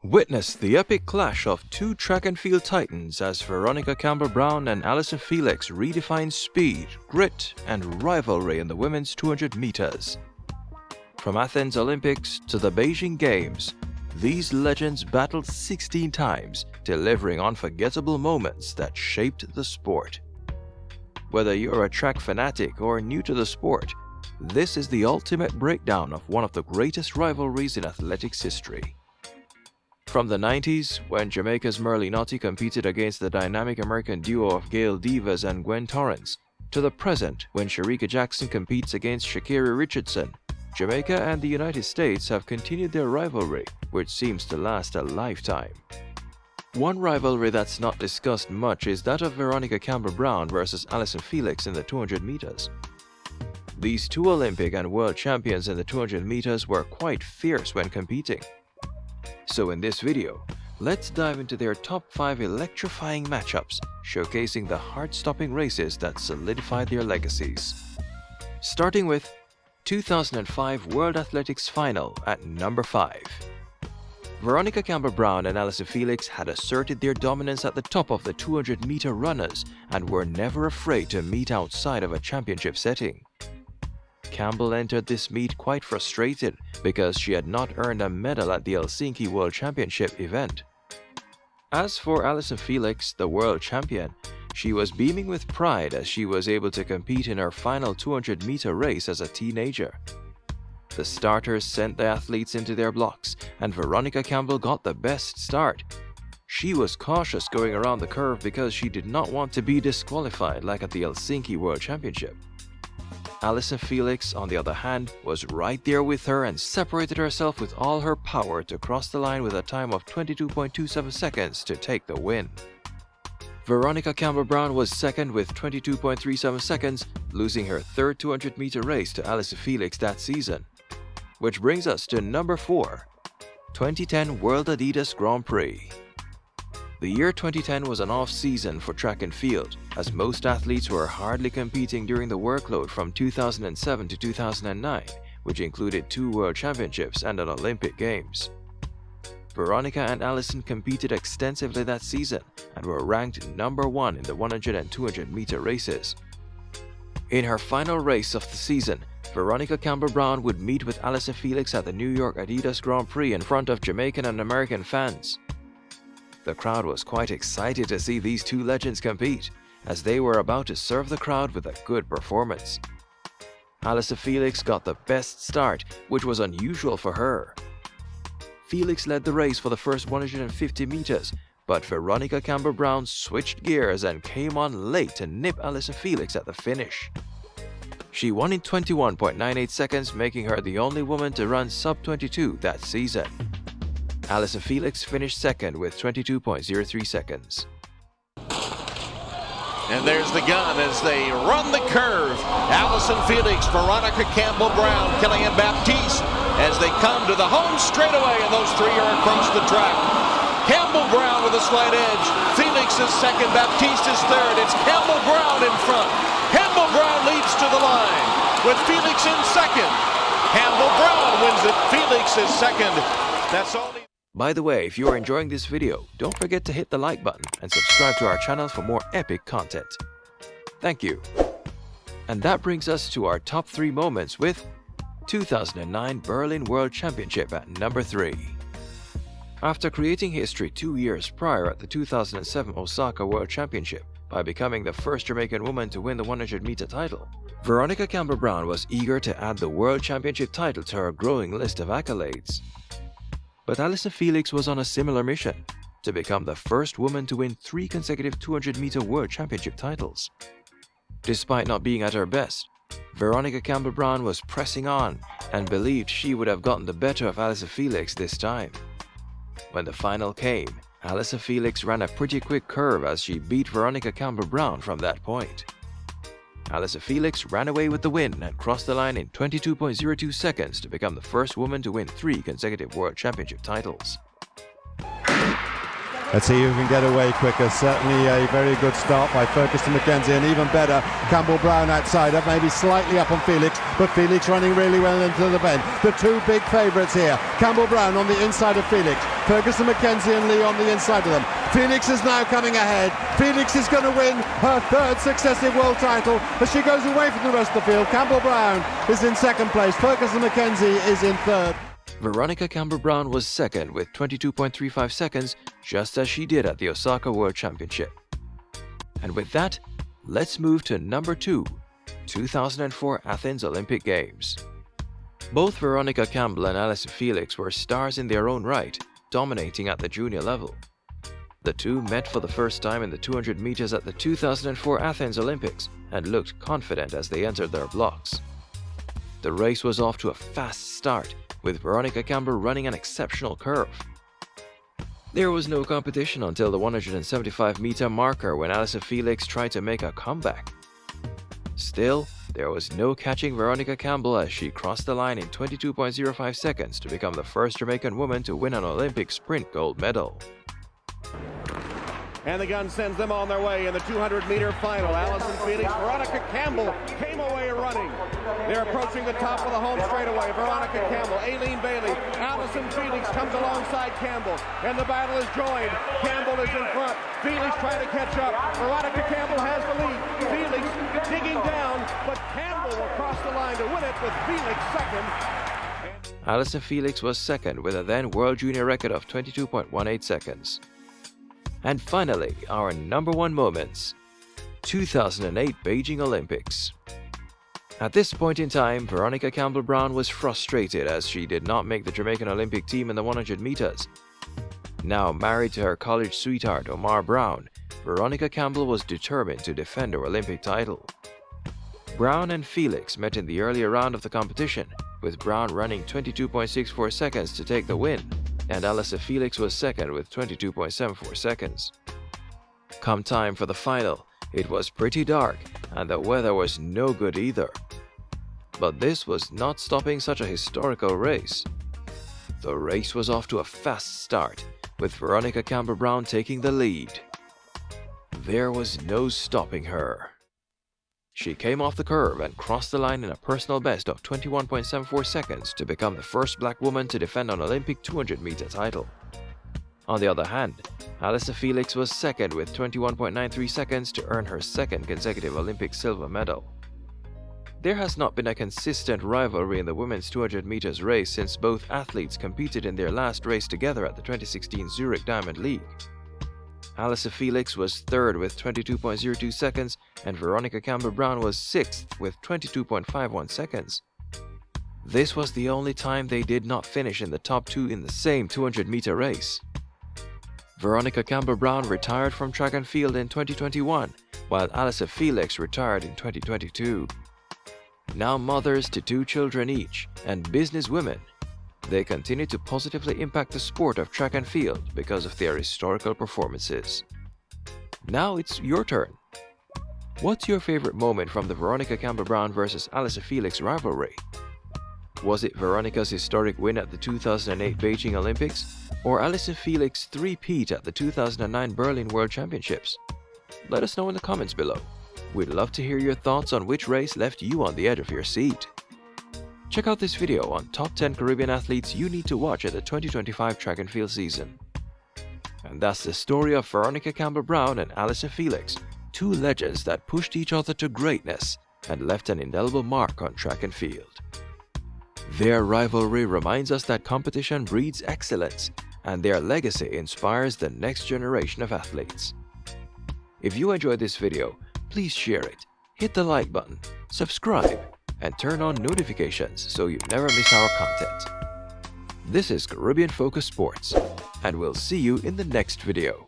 Witness the epic clash of two track and field titans as Veronica Campbell-Brown and Allyson Felix redefine speed, grit, and rivalry in the women's 200 meters. From Athens Olympics to the Beijing Games, these legends battled 16 times, delivering unforgettable moments that shaped the sport. Whether you're a track fanatic or new to the sport, this is the ultimate breakdown of one of the greatest rivalries in athletics history. From the 90s, when Jamaica's Merle Naughty competed against the dynamic American duo of Gail Divas and Gwen Torrance, to the present, when Shericka Jackson competes against Sha'Carri Richardson, Jamaica and the United States have continued their rivalry, which seems to last a lifetime. One rivalry that's not discussed much is that of Veronica Campbell-Brown versus Allyson Felix in the 200 meters. These two Olympic and world champions in the 200 meters were quite fierce when competing. So in this video, let's dive into their top 5 electrifying matchups, showcasing the heart-stopping races that solidified their legacies. Starting with 2005 World Athletics Final at number 5. Veronica Campbell-Brown and Allyson Felix had asserted their dominance at the top of the 200-meter runners and were never afraid to meet outside of a championship setting. Campbell entered this meet quite frustrated because she had not earned a medal at the Helsinki World Championship event. As for Allyson Felix, the world champion, she was beaming with pride as she was able to compete in her final 200-meter race as a teenager. The starters sent the athletes into their blocks, and Veronica Campbell got the best start. She was cautious going around the curve because she did not want to be disqualified like at the Helsinki World Championship. Allyson Felix, on the other hand, was right there with her and separated herself with all her power to cross the line with a time of 22.27 seconds to take the win. Veronica Campbell-Brown was second with 22.37 seconds, losing her third 200-meter race to Allyson Felix that season. Which brings us to number 4, 2010 World Adidas Grand Prix. The year 2010 was an off-season for track and field, as most athletes were hardly competing during the workload from 2007 to 2009, which included 2 World Championships and an Olympic Games. Veronica and Allyson competed extensively that season and were ranked number 1 in the 100 and 200-meter races. In her final race of the season, Veronica Campbell-Brown would meet with Allyson Felix at the New York Adidas Grand Prix in front of Jamaican and American fans. The crowd was quite excited to see these two legends compete, as they were about to serve the crowd with a good performance. Allyson Felix got the best start, which was unusual for her. Felix led the race for the first 150 meters, but Veronica Campbell-Brown switched gears and came on late to nip Allyson Felix at the finish. She won in 21.98 seconds, making her the only woman to run sub-22 that season. Allyson Felix finished second with 22.03 seconds. And there's the gun as they run the curve. Allyson Felix, Veronica Campbell-Brown, Kellyanne Baptiste as they come to the home straightaway, and those three are across the track. Campbell-Brown with a slight edge. Felix is second, Baptiste is third. It's Campbell-Brown in front. Campbell-Brown leads to the line with Felix in second. Campbell-Brown wins it. Felix is second. That's all. By the way, if you are enjoying this video, don't forget to hit the like button and subscribe to our channel for more epic content. Thank you. And that brings us to our top 3 moments with 2009 Berlin World Championship at number 3. After creating history 2 years prior at the 2007 Osaka World Championship by becoming the first Jamaican woman to win the 100-meter title, Veronica Campbell-Brown was eager to add the World Championship title to her growing list of accolades. But Allyson Felix was on a similar mission, to become the first woman to win 3 consecutive 200-meter World Championship titles. Despite not being at her best, Veronica Campbell-Brown was pressing on and believed she would have gotten the better of Allyson Felix this time. When the final came, Allyson Felix ran a pretty quick curve as she beat Veronica Campbell-Brown from that point. Allyson Felix ran away with the win and crossed the line in 22.02 seconds to become the first woman to win 3 consecutive World Championship titles. Let's see who can get away quicker. Certainly a very good start by Ferguson McKenzie, and even better, Campbell-Brown outside her, maybe slightly up on Felix, but Felix running really well into the bend. The two big favourites here, Campbell-Brown on the inside of Felix, Ferguson McKenzie and Lee on the inside of them. Felix is now coming ahead. Felix is going to win her third successive world title as she goes away from the rest of the field. Campbell-Brown is in second place, Ferguson McKenzie is in third. Veronica Campbell-Brown was second with 22.35 seconds, just as she did at the Osaka World Championship. And with that, let's move to number 2, 2004 Athens Olympic Games. Both Veronica Campbell and Allyson Felix were stars in their own right, dominating at the junior level. The two met for the first time in the 200 meters at the 2004 Athens Olympics and looked confident as they entered their blocks. The race was off to a fast start, with Veronica Campbell running an exceptional curve. There was no competition until the 175-meter marker when Allyson Felix tried to make a comeback. Still, there was no catching Veronica Campbell as she crossed the line in 22.05 seconds to become the first Jamaican woman to win an Olympic sprint gold medal. And the gun sends them on their way in the 200-meter final. Allyson Felix, Veronica Campbell came away running. They're approaching the top of the home straightaway. Veronica Campbell, Aileen Bailey, Allyson Felix comes alongside Campbell, and the battle is joined. Campbell is in front. Felix trying to catch up. Veronica Campbell has the lead. Felix digging down, but Campbell will cross the line to win it with Felix second. Allyson Felix was second with a then World Junior record of 22.18 seconds. And finally, our number 1 moments, 2008 Beijing Olympics. At this point in time, Veronica Campbell-Brown was frustrated as she did not make the Jamaican Olympic team in the 100 meters. Now married to her college sweetheart Omar Brown, Veronica Campbell was determined to defend her Olympic title. Brown and Felix met in the earlier round of the competition, with Brown running 22.64 seconds to take the win, and Allyson Felix was second with 22.74 seconds. Come time for the final, it was pretty dark and the weather was no good either. But this was not stopping such a historical race. The race was off to a fast start, with Veronica Campbell-Brown taking the lead. There was no stopping her. She came off the curve and crossed the line in a personal best of 21.74 seconds to become the first black woman to defend an Olympic 200-meter title. On the other hand, Allyson Felix was second with 21.93 seconds to earn her second consecutive Olympic silver medal. There has not been a consistent rivalry in the women's 200 meters race since both athletes competed in their last race together at the 2016 Zurich Diamond League. Allyson Felix was third with 22.02 seconds and Veronica Campbell-Brown was sixth with 22.51 seconds. This was the only time they did not finish in the top 2 in the same 200-meter race. Veronica Campbell-Brown retired from track and field in 2021, while Allyson Felix retired in 2022. Now mothers to 2 children each and businesswomen, they continue to positively impact the sport of track and field because of their historical performances. Now it's your turn. What's your favorite moment from the Veronica Campbell-Brown versus Allyson Felix rivalry? Was it Veronica's historic win at the 2008 Beijing Olympics or Allyson Felix's three-peat at the 2009 Berlin World Championships? Let us know in the comments below. We'd love to hear your thoughts on which race left you on the edge of your seat. Check out this video on top 10 Caribbean athletes you need to watch at the 2025 track and field season. And that's the story of Veronica Campbell-Brown and Allyson Felix, 2 legends that pushed each other to greatness and left an indelible mark on track and field. Their rivalry reminds us that competition breeds excellence, and their legacy inspires the next generation of athletes. If you enjoyed this video, please share it, hit the like button, subscribe, and turn on notifications so you never miss our content. This is Caribbean Focus Sports, and we'll see you in the next video.